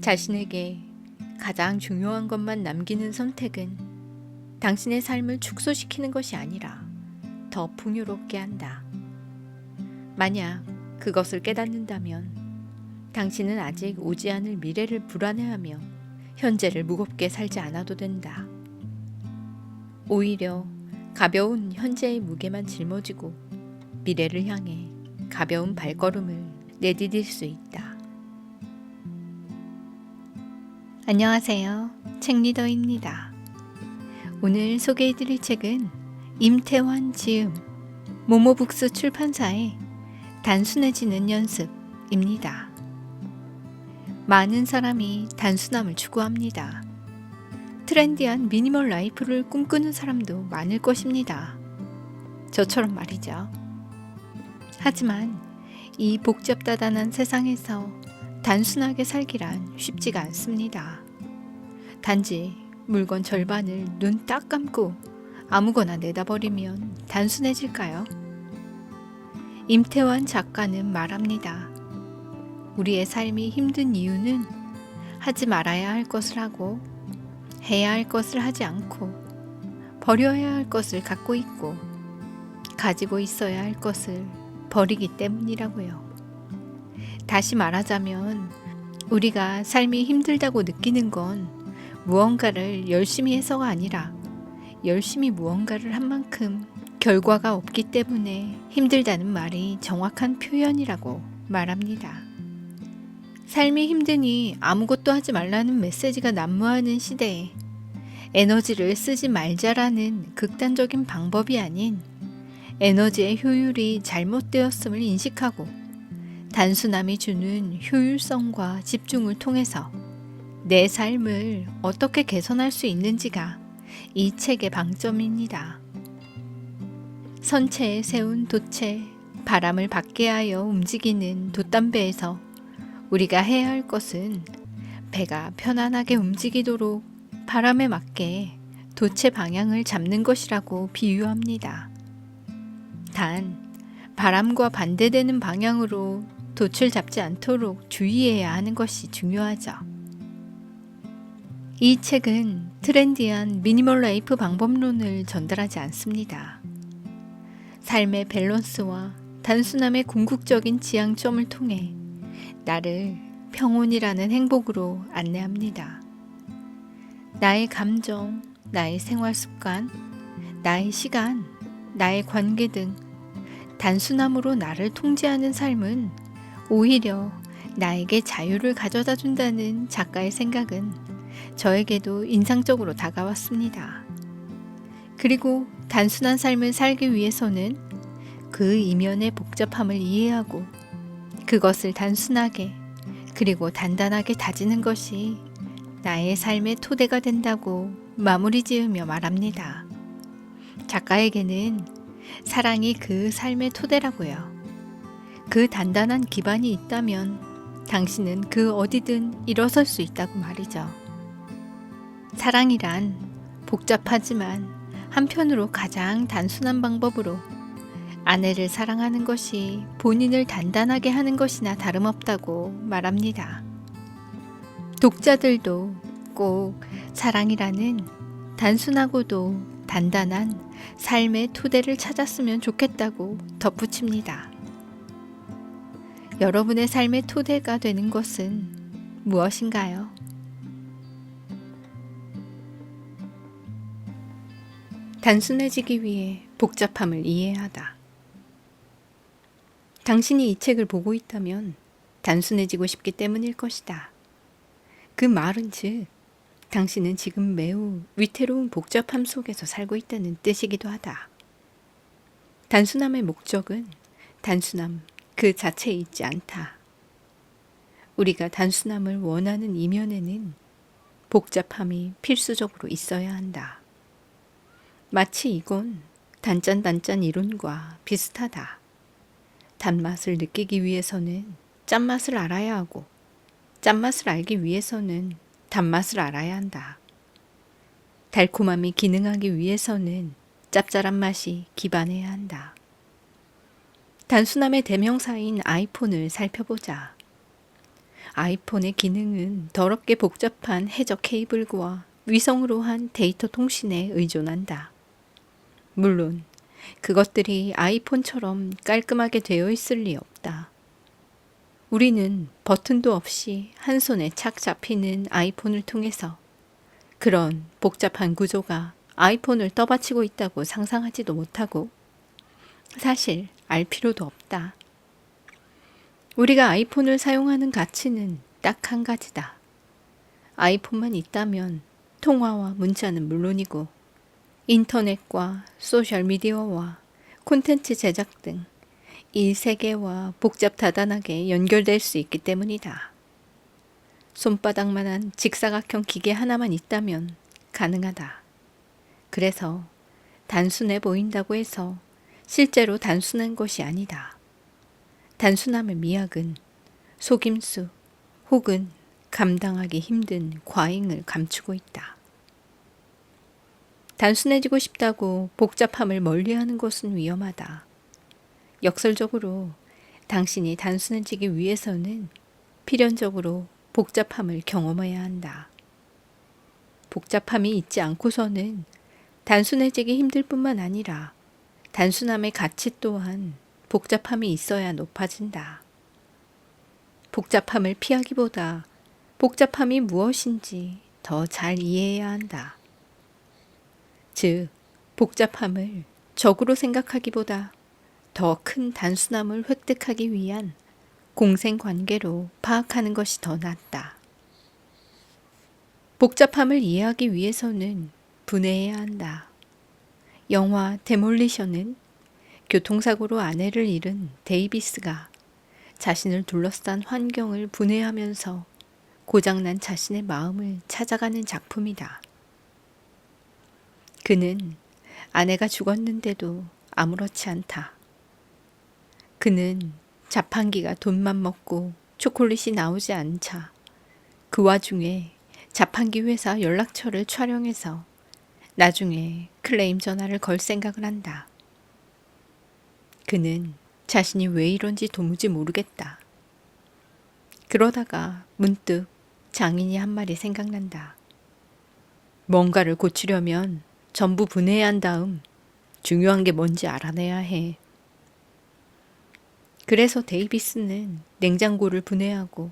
자신에게 가장 중요한 것만 남기는 선택은 당신의 삶을 축소시키는 것이 아니라 더 풍요롭게 한다. 만약 그것을 깨닫는다면 당신은 아직 오지 않을 미래를 불안해하며 현재를 무겁게 살지 않아도 된다. 오히려 가벼운 현재의 무게만 짊어지고 미래를 향해 가벼운 발걸음을 내디딜 수 있다. 안녕하세요. 책리더입니다. 오늘 소개해드릴 책은 임태환 지음, 모모북스 출판사의 단순해지는 연습입니다. 많은 사람이 단순함을 추구합니다. 트렌디한 미니멀 라이프를 꿈꾸는 사람도 많을 것입니다. 저처럼 말이죠. 하지만 이 복잡다단한 세상에서 단순하게 살기란 쉽지가 않습니다. 단지 물건 절반을 눈 딱 감고 아무거나 내다버리면 단순해질까요? 임태환 작가는 말합니다. 우리의 삶이 힘든 이유는 하지 말아야 할 것을 하고 해야 할 것을 하지 않고 버려야 할 것을 갖고 있고 가지고 있어야 할 것을 버리기 때문이라고요. 다시 말하자면 우리가 삶이 힘들다고 느끼는 건 무언가를 열심히 해서가 아니라 열심히 무언가를 한 만큼 결과가 없기 때문에 힘들다는 말이 정확한 표현이라고 말합니다. 삶이 힘드니 아무것도 하지 말라는 메시지가 난무하는 시대에 에너지를 쓰지 말자라는 극단적인 방법이 아닌 에너지의 효율이 잘못되었음을 인식하고 단순함이 주는 효율성과 집중을 통해서 내 삶을 어떻게 개선할 수 있는지가 이 책의 방점입니다. 선체에 세운 돛에 바람을 받게 하여 움직이는 돛담배에서 우리가 해야 할 것은 배가 편안하게 움직이도록 바람에 맞게 돛의 방향을 잡는 것이라고 비유합니다. 단, 바람과 반대되는 방향으로 돛을 잡지 않도록 주의해야 하는 것이 중요하죠. 이 책은 트렌디한 미니멀 라이프 방법론을 전달하지 않습니다. 삶의 밸런스와 단순함의 궁극적인 지향점을 통해 나를 평온이라는 행복으로 안내합니다. 나의 감정, 나의 생활 습관, 나의 시간, 나의 관계 등 단순함으로 나를 통제하는 삶은 오히려 나에게 자유를 가져다 준다는 작가의 생각은 저에게도 인상적으로 다가왔습니다. 그리고 단순한 삶을 살기 위해서는 그 이면의 복잡함을 이해하고 그것을 단순하게 그리고 단단하게 다지는 것이 나의 삶의 토대가 된다고 마무리 지으며 말합니다. 작가에게는 사랑이 그 삶의 토대라고요. 그 단단한 기반이 있다면 당신은 그 어디든 일어설 수 있다고 말이죠. 사랑이란 복잡하지만 한편으로 가장 단순한 방법으로 아내를 사랑하는 것이 본인을 단단하게 하는 것이나 다름없다고 말합니다. 독자들도 꼭 사랑이라는 단순하고도 단단한 삶의 토대를 찾았으면 좋겠다고 덧붙입니다. 여러분의 삶의 토대가 되는 것은 무엇인가요? 단순해지기 위해 복잡함을 이해하다. 당신이 이 책을 보고 있다면 단순해지고 싶기 때문일 것이다. 그 말은 즉, 당신은 지금 매우 위태로운 복잡함 속에서 살고 있다는 뜻이기도 하다. 단순함의 목적은 단순함 그 자체에 있지 않다. 우리가 단순함을 원하는 이면에는 복잡함이 필수적으로 있어야 한다. 마치 이건 단짠단짠 이론과 비슷하다. 단맛을 느끼기 위해서는 짠맛을 알아야 하고 짠맛을 알기 위해서는 단맛을 알아야 한다. 달콤함이 기능하기 위해서는 짭짤한 맛이 기반해야 한다. 단순함의 대명사인 아이폰을 살펴보자. 아이폰의 기능은 더럽게 복잡한 해적 케이블과 위성으로 한 데이터 통신에 의존한다. 물론 그것들이 아이폰처럼 깔끔하게 되어 있을 리 없다. 우리는 버튼도 없이 한 손에 착 잡히는 아이폰을 통해서 그런 복잡한 구조가 아이폰을 떠받치고 있다고 상상하지도 못하고 사실 알 필요도 없다. 우리가 아이폰을 사용하는 가치는 딱 한 가지다. 아이폰만 있다면 통화와 문자는 물론이고 인터넷과 소셜미디어와 콘텐츠 제작 등 이 세계와 복잡다단하게 연결될 수 있기 때문이다. 손바닥만한 직사각형 기계 하나만 있다면 가능하다. 그래서 단순해 보인다고 해서 실제로 단순한 것이 아니다. 단순함의 미학은 속임수 혹은 감당하기 힘든 과잉을 감추고 있다. 단순해지고 싶다고 복잡함을 멀리하는 것은 위험하다. 역설적으로 당신이 단순해지기 위해서는 필연적으로 복잡함을 경험해야 한다. 복잡함이 있지 않고서는 단순해지기 힘들 뿐만 아니라 단순함의 가치 또한 복잡함이 있어야 높아진다. 복잡함을 피하기보다 복잡함이 무엇인지 더 잘 이해해야 한다. 즉, 복잡함을 적으로 생각하기보다 더 큰 단순함을 획득하기 위한 공생관계로 파악하는 것이 더 낫다. 복잡함을 이해하기 위해서는 분해해야 한다. 영화 데몰리션은 교통사고로 아내를 잃은 데이비스가 자신을 둘러싼 환경을 분해하면서 고장난 자신의 마음을 찾아가는 작품이다. 그는 아내가 죽었는데도 아무렇지 않다. 그는 자판기가 돈만 먹고 초콜릿이 나오지 않자 그 와중에 자판기 회사 연락처를 촬영해서 나중에 클레임 전화를 걸 생각을 한다. 그는 자신이 왜 이런지 도무지 모르겠다. 그러다가 문득 장인이 한 말이 생각난다. 뭔가를 고치려면 전부 분해해야 한 다음 중요한 게 뭔지 알아내야 해. 그래서 데이비스는 냉장고를 분해하고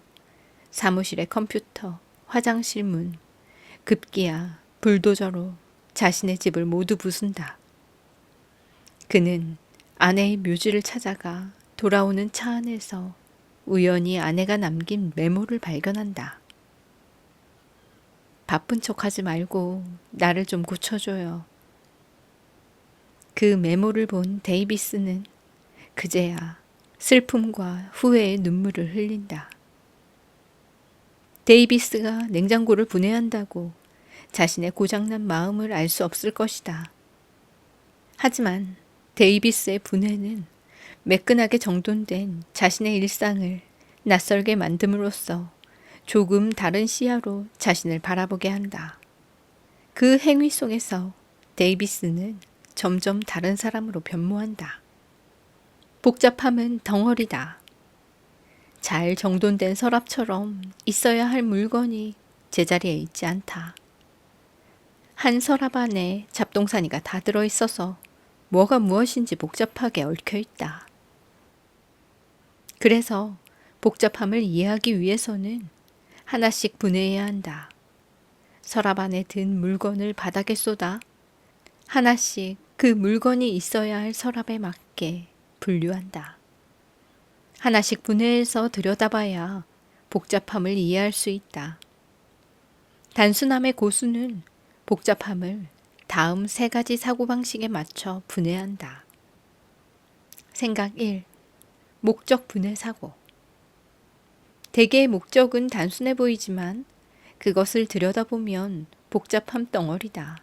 사무실의 컴퓨터, 화장실 문, 급기야 불도저로 자신의 집을 모두 부순다. 그는 아내의 묘지를 찾아가 돌아오는 차 안에서 우연히 아내가 남긴 메모를 발견한다. 바쁜 척하지 말고 나를 좀 고쳐줘요. 그 메모를 본 데이비스는 그제야 슬픔과 후회의 눈물을 흘린다. 데이비스가 냉장고를 분해한다고 자신의 고장난 마음을 알 수 없을 것이다. 하지만 데이비스의 분해는 매끈하게 정돈된 자신의 일상을 낯설게 만듦으로써 조금 다른 시야로 자신을 바라보게 한다. 그 행위 속에서 데이비스는 점점 다른 사람으로 변모한다. 복잡함은 덩어리다. 잘 정돈된 서랍처럼 있어야 할 물건이 제자리에 있지 않다. 한 서랍 안에 잡동사니가 다 들어있어서 뭐가 무엇인지 복잡하게 얽혀 있다. 그래서 복잡함을 이해하기 위해서는 하나씩 분해해야 한다. 서랍 안에 든 물건을 바닥에 쏟아 하나씩 그 물건이 있어야 할 서랍에 맞게 분류한다. 하나씩 분해해서 들여다봐야 복잡함을 이해할 수 있다. 단순함의 고수는 복잡함을 다음 3가지 사고방식에 맞춰 분해한다. 생각 1. 목적 분해 사고. 대개의 목적은 단순해 보이지만 그것을 들여다보면 복잡함 덩어리다.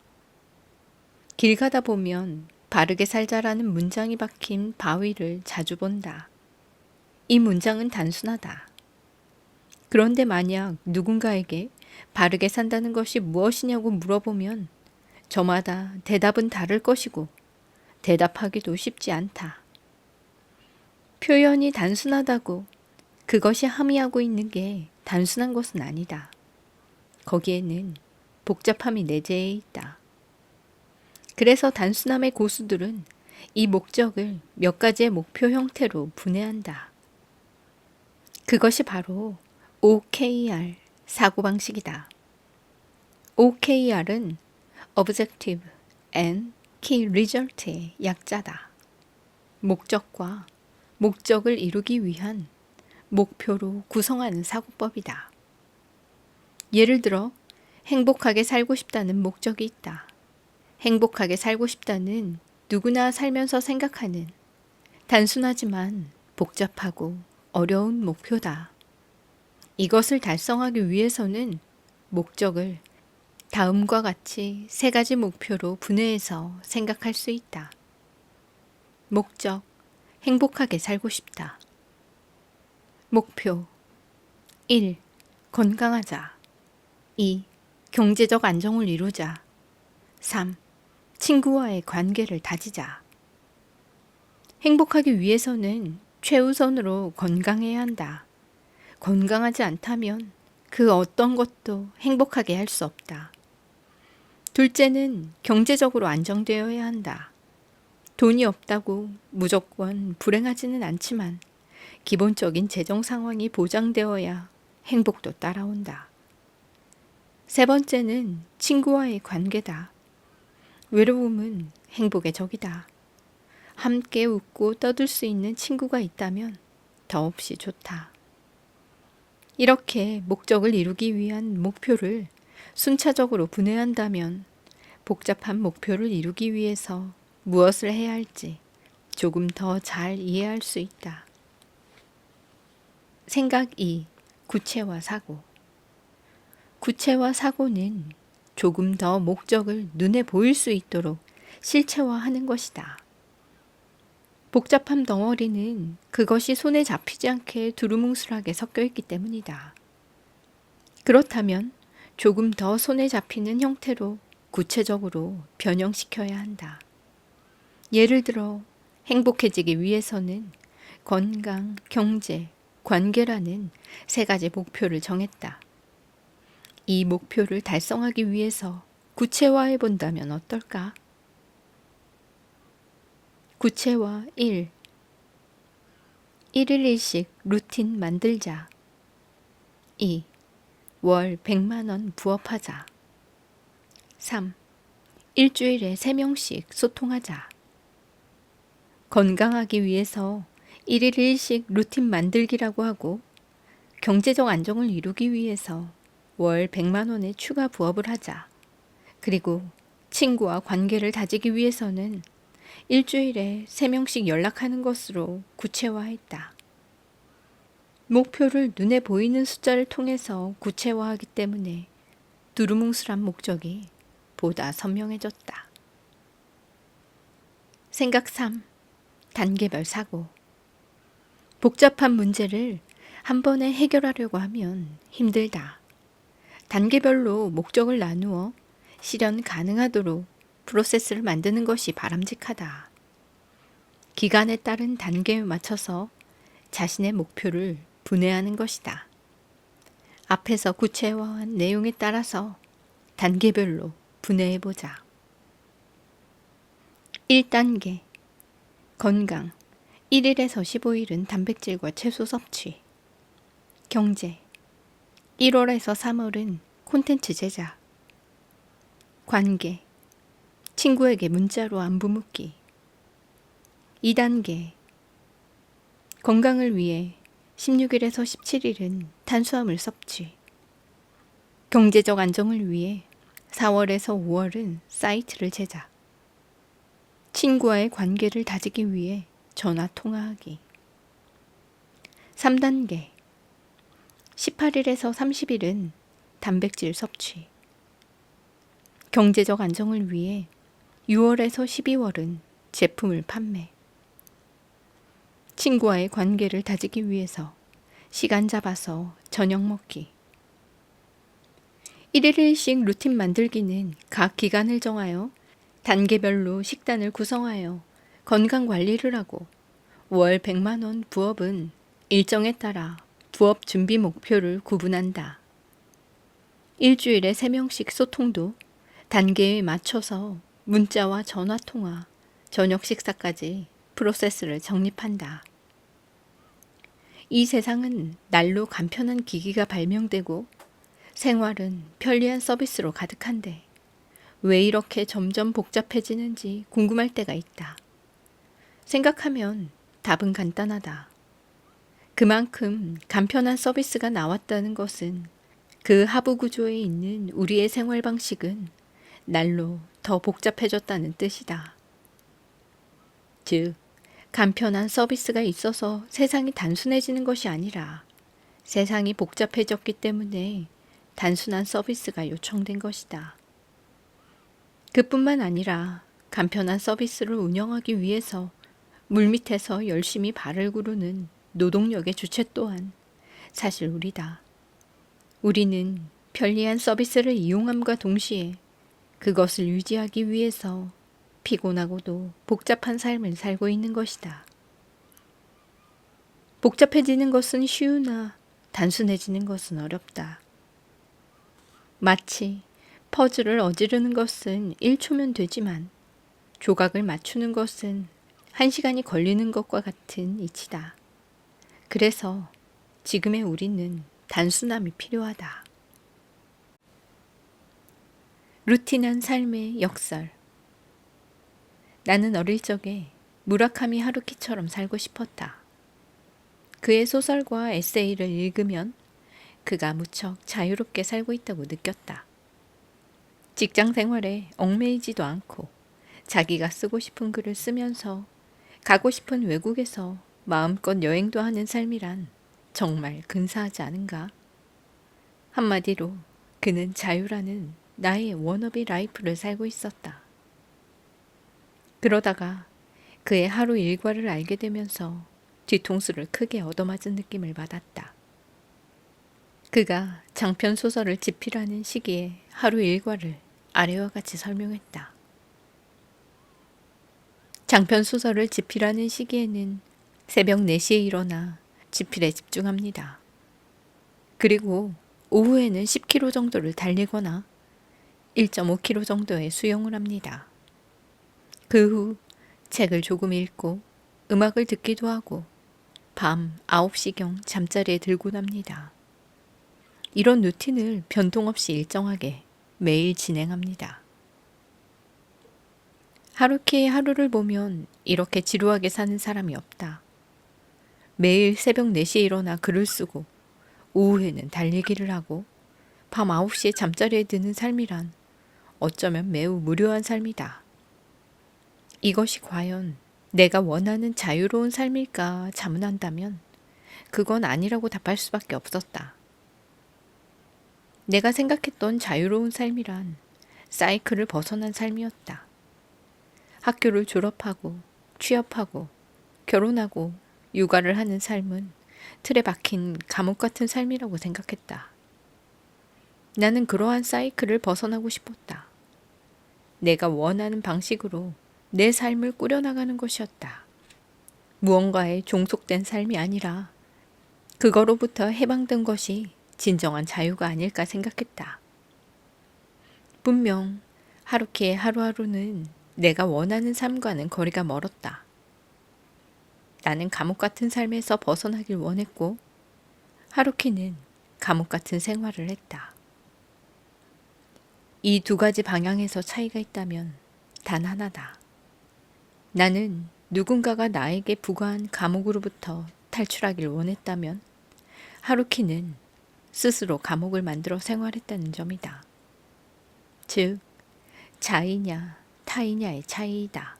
길 가다 보면 바르게 살자라는 문장이 박힌 바위를 자주 본다. 이 문장은 단순하다. 그런데 만약 누군가에게 바르게 산다는 것이 무엇이냐고 물어보면 저마다 대답은 다를 것이고 대답하기도 쉽지 않다. 표현이 단순하다고 그것이 함의하고 있는 게 단순한 것은 아니다. 거기에는 복잡함이 내재해 있다. 그래서 단순함의 고수들은 이 목적을 몇 가지의 목표 형태로 분해한다. 그것이 바로 OKR 사고방식이다. OKR은 Objective and Key Result의 약자다. 목적과 목적을 이루기 위한 목표로 구성하는 사고법이다. 예를 들어 행복하게 살고 싶다는 목적이 있다. 행복하게 살고 싶다는 누구나 살면서 생각하는 단순하지만 복잡하고 어려운 목표다. 이것을 달성하기 위해서는 목적을 다음과 같이 세 가지 목표로 분해해서 생각할 수 있다. 목적, 행복하게 살고 싶다. 목표 1. 건강하자. 2. 경제적 안정을 이루자. 3. 친구와의 관계를 다지자. 행복하기 위해서는 최우선으로 건강해야 한다. 건강하지 않다면 그 어떤 것도 행복하게 할 수 없다. 둘째는 경제적으로 안정되어야 한다. 돈이 없다고 무조건 불행하지는 않지만 기본적인 재정 상황이 보장되어야 행복도 따라온다. 세 번째는 친구와의 관계다. 외로움은 행복의 적이다. 함께 웃고 떠들 수 있는 친구가 있다면 더없이 좋다. 이렇게 목적을 이루기 위한 목표를 순차적으로 분해한다면 복잡한 목표를 이루기 위해서 무엇을 해야 할지 조금 더 잘 이해할 수 있다. 생각 2. 구체화 사고. 구체화 사고는 조금 더 목적을 눈에 보일 수 있도록 실체화하는 것이다. 복잡한 덩어리는 그것이 손에 잡히지 않게 두루뭉술하게 섞여 있기 때문이다. 그렇다면 조금 더 손에 잡히는 형태로 구체적으로 변형시켜야 한다. 예를 들어 행복해지기 위해서는 건강, 경제, 관계라는 세 가지 목표를 정했다. 이 목표를 달성하기 위해서 구체화해 본다면 어떨까? 구체화 1. 1일 1식 루틴 만들자. 2. 월 100만 원 부업하자. 3. 일주일에 3명씩 소통하자. 건강하기 위해서 1일 1식 루틴 만들기라고 하고 경제적 안정을 이루기 위해서 월 100만 원의 추가 부업을 하자. 그리고 친구와 관계를 다지기 위해서는 일주일에 3명씩 연락하는 것으로 구체화했다. 목표를 눈에 보이는 숫자를 통해서 구체화하기 때문에 두루뭉술한 목적이 보다 선명해졌다. 생각 3. 단계별 사고. 복잡한 문제를 한 번에 해결하려고 하면 힘들다. 단계별로 목적을 나누어 실현 가능하도록 프로세스를 만드는 것이 바람직하다. 기간에 따른 단계에 맞춰서 자신의 목표를 분해하는 것이다. 앞에서 구체화한 내용에 따라서 단계별로 분해해보자. 1단계 건강 1일에서 15일은 단백질과 채소 섭취. 경제 1월에서 3월은 콘텐츠 제작. 관계 친구에게 문자로 안부 묻기. 2단계 건강을 위해 16일에서 17일은 탄수화물 섭취. 경제적 안정을 위해 4월에서 5월은 사이트를 제작. 친구와의 관계를 다지기 위해 전화 통화하기. 3단계 18일에서 30일은 단백질 섭취. 경제적 안정을 위해 6월에서 12월은 제품을 판매. 친구와의 관계를 다지기 위해서 시간 잡아서 저녁 먹기. 1일 1식 루틴 만들기는 각 기간을 정하여 단계별로 식단을 구성하여 건강 관리를 하고 월 100만 원 부업은 일정에 따라 부업 준비 목표를 구분한다. 일주일에 3명씩 소통도 단계에 맞춰서 문자와 전화통화, 저녁 식사까지 프로세스를 정립한다. 이 세상은 날로 간편한 기기가 발명되고 생활은 편리한 서비스로 가득한데 왜 이렇게 점점 복잡해지는지 궁금할 때가 있다. 생각하면 답은 간단하다. 그만큼 간편한 서비스가 나왔다는 것은 그 하부 구조에 있는 우리의 생활 방식은 날로 더 복잡해졌다는 뜻이다. 즉, 간편한 서비스가 있어서 세상이 단순해지는 것이 아니라 세상이 복잡해졌기 때문에 단순한 서비스가 요청된 것이다. 그뿐만 아니라 간편한 서비스를 운영하기 위해서 물밑에서 열심히 발을 구르는 노동력의 주체 또한 사실 우리다. 우리는 편리한 서비스를 이용함과 동시에 그것을 유지하기 위해서 피곤하고도 복잡한 삶을 살고 있는 것이다. 복잡해지는 것은 쉬우나 단순해지는 것은 어렵다. 마치 퍼즐을 어지르는 것은 1초면 되지만 조각을 맞추는 것은 1시간이 걸리는 것과 같은 이치다. 그래서 지금의 우리는 단순함이 필요하다. 루틴한 삶의 역설. 나는 어릴 적에 무라카미 하루키처럼 살고 싶었다. 그의 소설과 에세이를 읽으면 그가 무척 자유롭게 살고 있다고 느꼈다. 직장 생활에 얽매이지도 않고 자기가 쓰고 싶은 글을 쓰면서 가고 싶은 외국에서 마음껏 여행도 하는 삶이란 정말 근사하지 않은가? 한마디로 그는 자유라는 나의 워너비 라이프를 살고 있었다. 그러다가 그의 하루 일과를 알게 되면서 뒤통수를 크게 얻어맞은 느낌을 받았다. 그가 장편 소설을 집필하는 시기에 하루 일과를 아래와 같이 설명했다. 장편 소설을 집필하는 시기에는 새벽 4시에 일어나 집필에 집중합니다. 그리고 오후에는 10km 정도를 달리거나 1.5km 정도의 수영을 합니다. 그 후 책을 조금 읽고 음악을 듣기도 하고 밤 9시경 잠자리에 들곤 합니다. 이런 루틴을 변동 없이 일정하게 매일 진행합니다. 하루키의 하루를 보면 이렇게 지루하게 사는 사람이 없다. 매일 새벽 4시에 일어나 글을 쓰고 오후에는 달리기를 하고 밤 9시에 잠자리에 드는 삶이란 어쩌면 매우 무료한 삶이다. 이것이 과연 내가 원하는 자유로운 삶일까 자문한다면 그건 아니라고 답할 수밖에 없었다. 내가 생각했던 자유로운 삶이란 사이클을 벗어난 삶이었다. 학교를 졸업하고 취업하고 결혼하고 육아를 하는 삶은 틀에 박힌 감옥 같은 삶이라고 생각했다. 나는 그러한 사이클을 벗어나고 싶었다. 내가 원하는 방식으로 내 삶을 꾸려나가는 것이었다. 무언가에 종속된 삶이 아니라 그거로부터 해방된 것이 진정한 자유가 아닐까 생각했다. 분명 하루키의 하루하루는 내가 원하는 삶과는 거리가 멀었다. 나는 감옥 같은 삶에서 벗어나길 원했고 하루키는 감옥 같은 생활을 했다. 이 두 가지 방향에서 차이가 있다면 단 하나다. 나는 누군가가 나에게 부과한 감옥으로부터 탈출하길 원했다면 하루키는 스스로 감옥을 만들어 생활했다는 점이다. 즉, 자이냐 타이냐의 차이이다.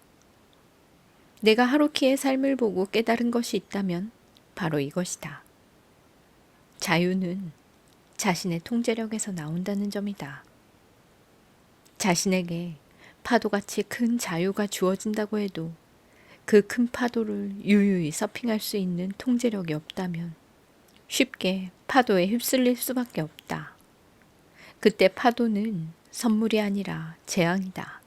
내가 하루키의 삶을 보고 깨달은 것이 있다면 바로 이것이다. 자유는 자신의 통제력에서 나온다는 점이다. 자신에게 파도같이 큰 자유가 주어진다고 해도 그 큰 파도를 유유히 서핑할 수 있는 통제력이 없다면 쉽게 파도에 휩쓸릴 수밖에 없다. 그때 파도는 선물이 아니라 재앙이다.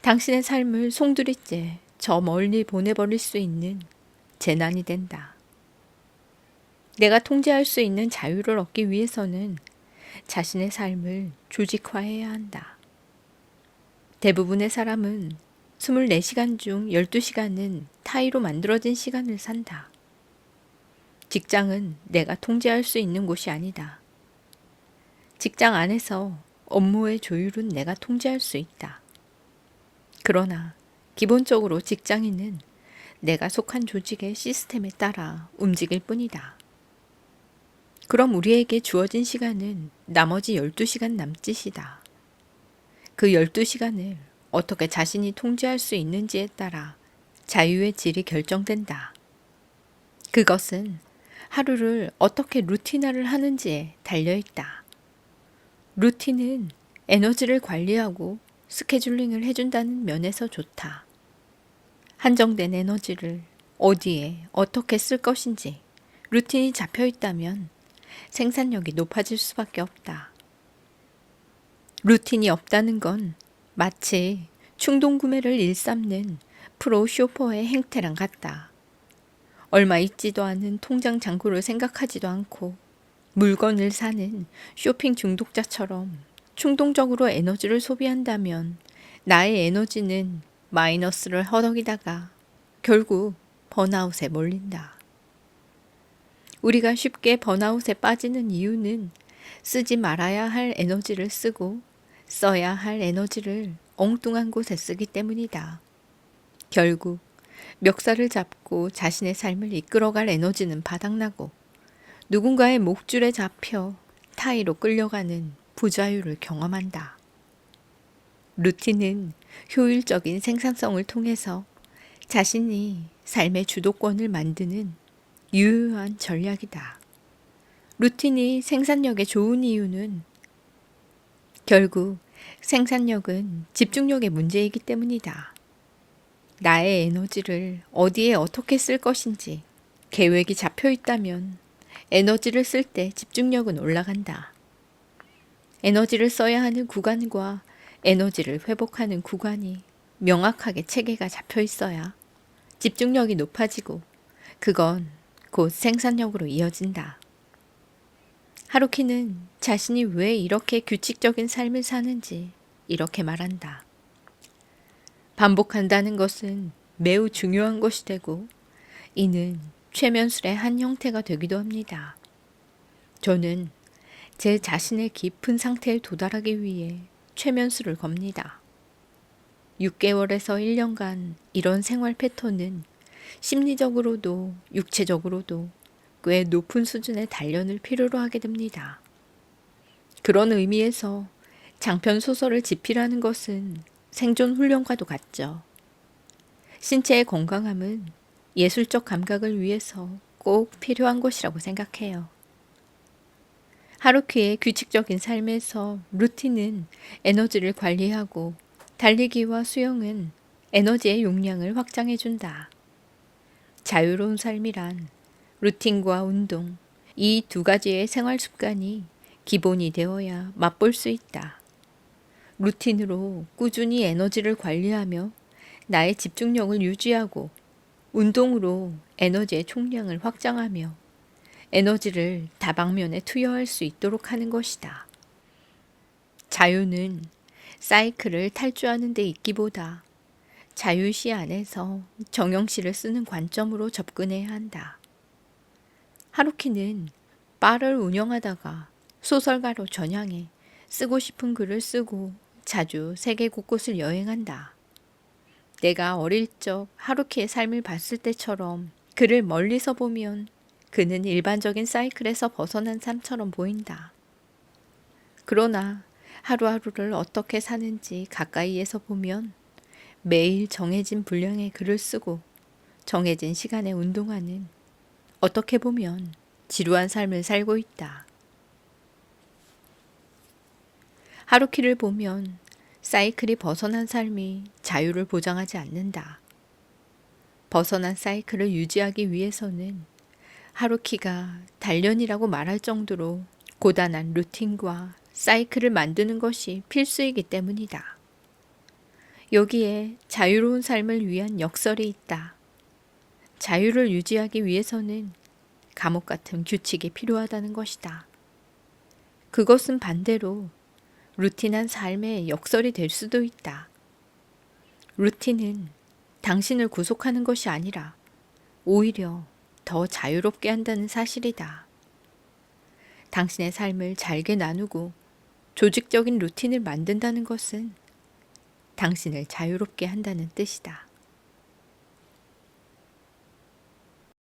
당신의 삶을 송두리째 저 멀리 보내버릴 수 있는 재난이 된다. 내가 통제할 수 있는 자유를 얻기 위해서는 자신의 삶을 조직화해야 한다. 대부분의 사람은 24시간 중 12시간은 타의로 만들어진 시간을 산다. 직장은 내가 통제할 수 있는 곳이 아니다. 직장 안에서 업무의 조율은 내가 통제할 수 있다. 그러나 기본적으로 직장인은 내가 속한 조직의 시스템에 따라 움직일 뿐이다. 그럼 우리에게 주어진 시간은 나머지 12시간 남짓이다. 그 12시간을 어떻게 자신이 통제할 수 있는지에 따라 자유의 질이 결정된다. 그것은 하루를 어떻게 루틴화를 하는지에 달려있다. 루틴은 에너지를 관리하고 스케줄링을 해준다는 면에서 좋다. 한정된 에너지를 어디에 어떻게 쓸 것인지 루틴이 잡혀 있다면 생산력이 높아질 수밖에 없다. 루틴이 없다는 건 마치 충동 구매를 일삼는 프로 쇼퍼의 행태랑 같다. 얼마 있지도 않은 통장 잔고를 생각하지도 않고 물건을 사는 쇼핑 중독자처럼 충동적으로 에너지를 소비한다면 나의 에너지는 마이너스를 허덕이다가 결국 번아웃에 몰린다. 우리가 쉽게 번아웃에 빠지는 이유는 쓰지 말아야 할 에너지를 쓰고 써야 할 에너지를 엉뚱한 곳에 쓰기 때문이다. 결국 멱살을 잡고 자신의 삶을 이끌어갈 에너지는 바닥나고 누군가의 목줄에 잡혀 타의로 끌려가는 부자유를 경험한다. 루틴은 효율적인 생산성을 통해서 자신이 삶의 주도권을 만드는 유효한 전략이다. 루틴이 생산력에 좋은 이유는 결국 생산력은 집중력의 문제이기 때문이다. 나의 에너지를 어디에 어떻게 쓸 것인지 계획이 잡혀 있다면 에너지를 쓸 때 집중력은 올라간다. 에너지를 써야 하는 구간과 에너지를 회복하는 구간이 명확하게 체계가 잡혀 있어야 집중력이 높아지고 그건 곧 생산력으로 이어진다. 하루키는 자신이 왜 이렇게 규칙적인 삶을 사는지 이렇게 말한다. 반복한다는 것은 매우 중요한 것이 되고 이는 최면술의 한 형태가 되기도 합니다. 저는 제 자신의 깊은 상태에 도달하기 위해 최면술을 겁니다. 6개월에서 1년간 이런 생활 패턴은 심리적으로도 육체적으로도 꽤 높은 수준의 단련을 필요로 하게 됩니다. 그런 의미에서 장편 소설을 집필하는 것은 생존 훈련과도 같죠. 신체의 건강함은 예술적 감각을 위해서 꼭 필요한 것이라고 생각해요. 하루키의 규칙적인 삶에서 루틴은 에너지를 관리하고 달리기와 수영은 에너지의 용량을 확장해준다. 자유로운 삶이란 루틴과 운동, 이 두 가지의 생활 습관이 기본이 되어야 맛볼 수 있다. 루틴으로 꾸준히 에너지를 관리하며 나의 집중력을 유지하고 운동으로 에너지의 총량을 확장하며 에너지를 다방면에 투여할 수 있도록 하는 것이다. 자유는 사이클을 탈주하는 데 있기보다 자유시 안에서 정형시를 쓰는 관점으로 접근해야 한다. 하루키는 바를 운영하다가 소설가로 전향해 쓰고 싶은 글을 쓰고 자주 세계 곳곳을 여행한다. 내가 어릴 적 하루키의 삶을 봤을 때처럼 그를 멀리서 보면 그는 일반적인 사이클에서 벗어난 삶처럼 보인다. 그러나 하루하루를 어떻게 사는지 가까이에서 보면 매일 정해진 분량의 글을 쓰고 정해진 시간에 운동하는 어떻게 보면 지루한 삶을 살고 있다. 하루키를 보면 사이클이 벗어난 삶이 자유를 보장하지 않는다. 벗어난 사이클을 유지하기 위해서는 하루키가 단련이라고 말할 정도로 고단한 루틴과 사이클을 만드는 것이 필수이기 때문이다. 여기에 자유로운 삶을 위한 역설이 있다. 자유를 유지하기 위해서는 감옥 같은 규칙이 필요하다는 것이다. 그것은 반대로 루틴한 삶의 역설이 될 수도 있다. 루틴은 당신을 구속하는 것이 아니라 오히려 더 자유롭게 한다는 사실이다. 당신의 삶을 잘게 나누고 조직적인 루틴을 만든다는 것은 당신을 자유롭게 한다는 뜻이다.